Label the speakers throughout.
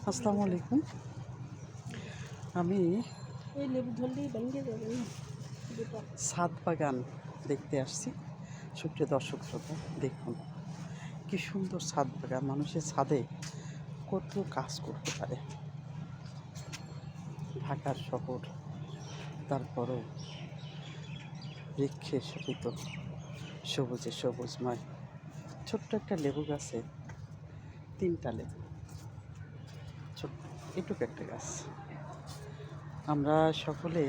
Speaker 1: আসসালামু আলাইকুম। আমি ছাদ বাগান দেখতে আসছি। সুপ্রিয় দর্শক শ্রোতা, দেখুন কি সুন্দর ছাদ বাগান। মানুষের ছাদে কত কাজ করতে পারে। ঢাকার শহর, তারপরও বৃক্ষে শোভিত, সবুজে সবুজময়। ছোট্ট একটা লেবু গাছে 3টা লেবু, ছোট্ট এটুকু একটা গাছ। আমরা সকলে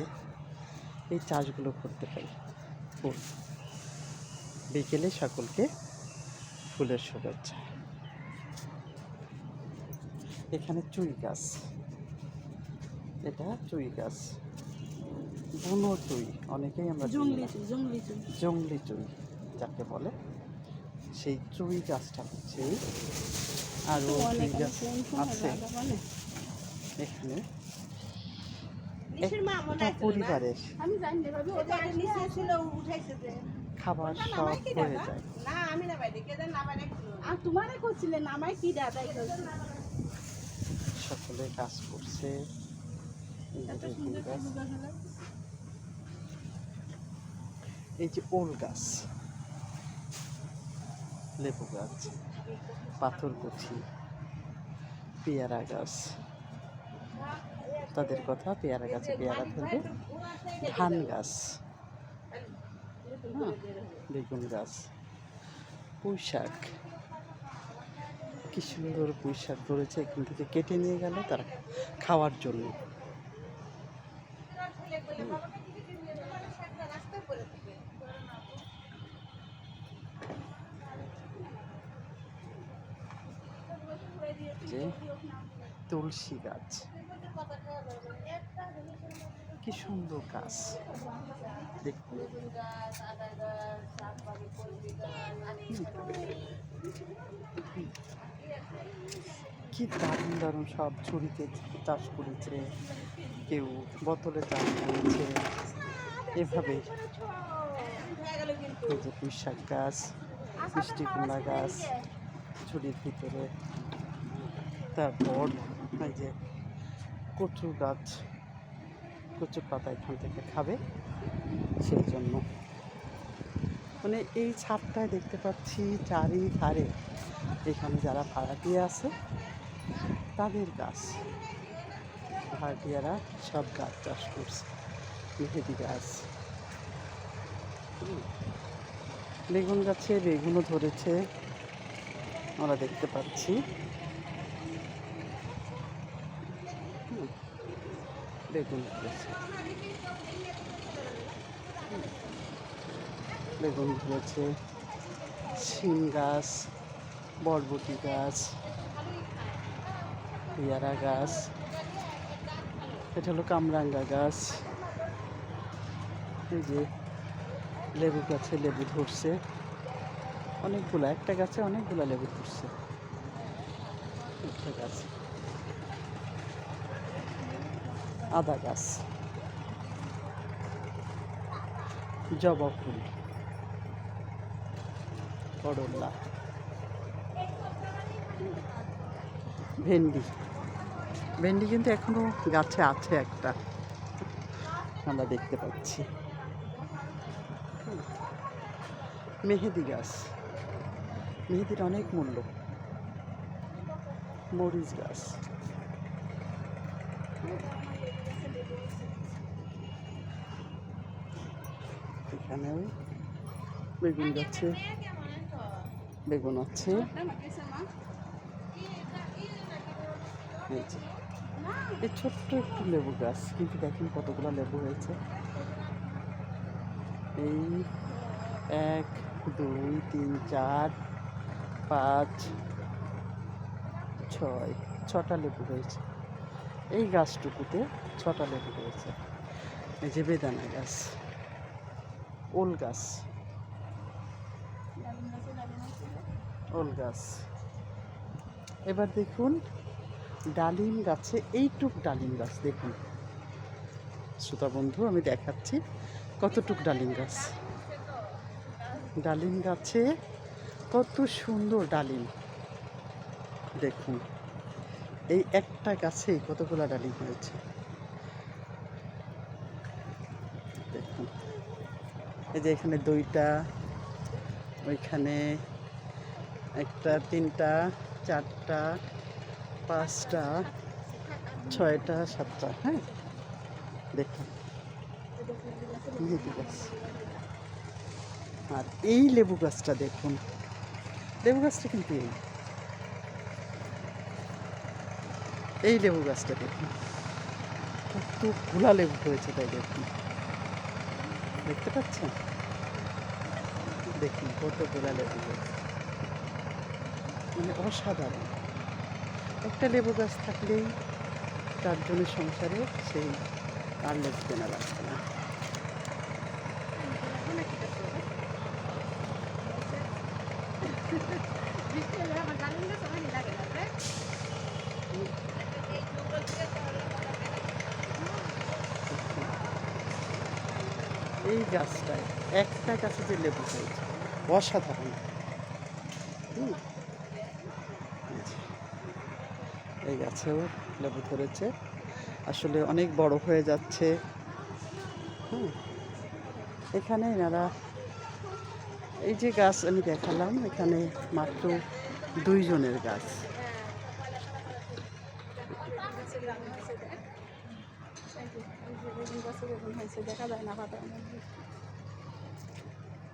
Speaker 1: এই চাষগুলো করতে পারি। ফুল, বিকেলে সকলকে ফুলের শুভেচ্ছা। এখানে চুই গাছ, এটা চুই গাছ, বুনো চুই, অনেকেই আমরা জংলি চুই যাকে বলে, সেই চুই গাছটা হচ্ছে। আরও চুই গাছ আছে এখানে। একটা পরিবারের খাবার সব হয়ে যায়। সকলে কাজ করছে। এই যে ওল গাছ, লেবু গাছ, পাথরকুচি, পেয়ারা গাছ, তাদের কথা, পেয়ারা গাছে পেয়ারা ধরবে। ধান গাছ, বেগুন গাছ, পুঁই শাক, কি সুন্দর পুঁই শাক ধরেছে। এখান থেকে কেটে নিয়ে গেল তারা খাওয়ার জন্য। যে তুলসী গাছ, কি সুন্দর গাছ দেখুন। কি দারুণ দারুণ সব ঝুড়িতে চাষ করেছে, কেউ বোতলে চাষ করেছে। এভাবেই এই যে পুঁই শাক গাছ, মিষ্টি কুমড়া গাছ ঝুড়ির ভিতরে। তারপর এই যে কচু গাছ, কচুর পাতা এখান থেকে খাবে, সেই জন্য মানে এই ছাদটায় দেখতে পাচ্ছি চারিধারে এখানে যারা ভাড়াটিয়া আছে তাদের গাছ, ভাড়াটিয়ারা সব গাছ চাষ করছে। মেহেদি গাছ, বেগুন গাছে বেগুনও ধরেছে আমরা দেখতে পাচ্ছি। বেগুন ধরেছে, বেগুন ধরেছে। শিম গাছ, বরবটি গাছ, পেয়ারা গাছ, এটা হলো কামরাঙ্গা গাছ। এই যে লেবু গাছে লেবু ধরছে অনেকগুলা, একটা গাছে অনেকগুলা লেবু ধরছে একটা গাছ। আদা গাছ, জবা ফুল, করলা, ভেন্ডি। ভেন্ডি কিন্তু এখনো গাছে আছে একটা, আমরা দেখতে পাচ্ছি। মেহেদি গাছ, মেহেদির অনেক মূল্য। মরিচ গাছ, এখানেও বেগুন গাছে বেগুন আছে। এই ছোট্ট একটু লেবু গাছ, কিন্তু দেখেন কতগুলো লেবু হয়েছে। এই 1 2 3 4 5 6 6টা লেবু হয়েছে। এই গাছটুকুতে 6টা লেবু হয়েছে। এই যে বেদানা গাছ, ওল গাছ, ওল গাছ। এবার দেখুন ডালিম গাছে, এইটুক ডালিম গাছ দেখুন শ্রোতা বন্ধু, আমি দেখাচ্ছি কতটুক ডালিম গাছ। ডালিম গাছে কত সুন্দর ডালিম দেখুন। এই একটা গাছেই কতগুলা ডালিম হয়েছে দেখুন। এই যে এখানে দুইটা, ওইখানে একটা, তিনটা, চারটা, পাঁচটা, ছয়টা, সাতটা। হ্যাঁ, দেখুন লেবু গাছ। আর এই লেবু গাছটা দেখুন, লেবু গাছটা কিন্তু এই লেবু গাছটা দেখুন কতগুলা লেবু হয়েছে, তাই দেখুন, দেখতে পাচ্ছেন? দেখুন কতগুলা লেবু গাছ, মানে অসাধারণ। একটা লেবু গাছ থাকলেই চারজনের সংসারে সেই আর লেবু কেনা লাগবে না। এই গাছটায় একটা গাছে যে লেবু হয়েছে অসাধারণ। হুম, এই গাছেও লেবু ধরেছে, আসলে অনেক বড় হয়ে যাচ্ছে। হুম, এখানে এনারা এই যে গাছ আমি দেখালাম, এখানে মাত্র 2 জনের গাছ।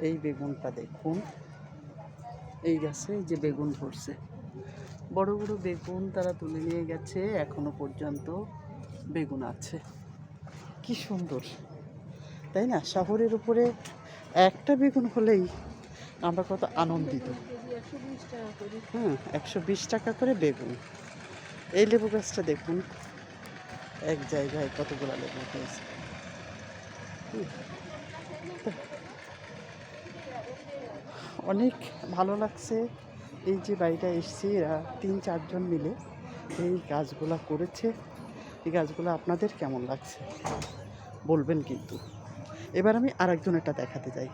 Speaker 1: এই বেগুনটা দেখুন, এই গাছে যে বেগুন ধরছে, বড় বড় বেগুন তারা তুলে নিয়ে গেছে, এখনো পর্যন্ত বেগুন আছে। কি সুন্দর, তাই না? শহরের উপরে একটা বেগুন হলেই আমরা কত আনন্দিত। হ্যাঁ, 120 টাকা করে বেগুন। এই লেবু গাছটা দেখুন, এক জায়গায় কতগুলো লেবু হয়েছে। অনেক ভালো লাগছে। এই যে বাড়িটা এসছি, এরা 3-4 জন মিলে এই গাছগুলা করেছে। এই গাছগুলো আপনাদের কেমন লাগছে বলবেন কিন্তু। এবার আমি আরেকজনেরটা দেখাতে যাই।